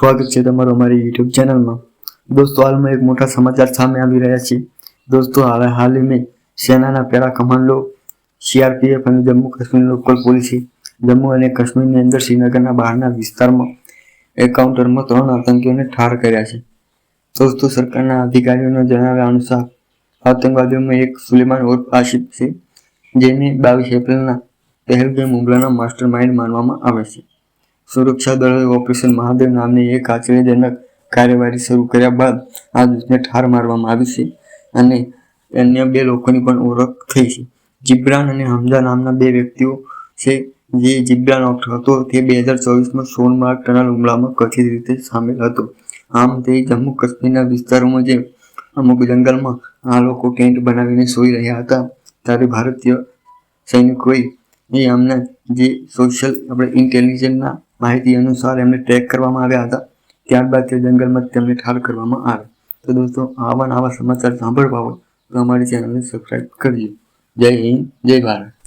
સ્વાગત છે તમારું અમારી YouTube ચેનલમાં। दोस्तों हाल एक मोटा समाचार सामने आ रहा है। दोस्तों हाल ही में सेना पैरा कमांडो सीआरपीएफ और जम्मू काश्मीर लोकल पुलिस जम्मू और काश्मीर अंदर श्रीनगर बहार विस्तार में एनकाउंटर में 3 आतंकियों ने ठार कर्या छे। दोस्तों सरकार अधिकारियों जणाव्या अनुसार आतंकवादियों में एक सुलेमान उर्फ आसिफ है, जेने 22 एप्रिल पहलगाम हुमलाना मास्टरमाइंड मानवामां आवे छे। सुरक्षा दलों ऑपरेशन महादेव नामनी एक आश्चर्यजनक कार्यवाही शुरू कर्या बाद आज उसने ठार मारवामां आवी छे अने अन्य 2 लोकोनी पण ओळख थई छे। जिब्रान अने हमजा नामना 2 व्यक्तिओ छे। जे जिब्रान हतो ते 2024 में सोनमार्ग टनल हुमलामां कथित रीते शामिल हतो। आम ते जम्मू काश्मीरना विस्तारोमां जे अमुक जंगलमां आ लोको टेंट बनावीने सोई रह्या हता त्यारे भारतीय सैनिकोए एमना जे सोशल अपने इंटेलिजन्सना माहिती अनुसार एमने ट्रेक करवामां आव्या हता। त्यारबाद ते जंगलमां तेमने ठार करवामां आव्या। तो दोस्तों आवा समाचार सांभळवा होय तो अमारी चेनलने सब्सक्राइब करजो। जय हिंद, जय भारत।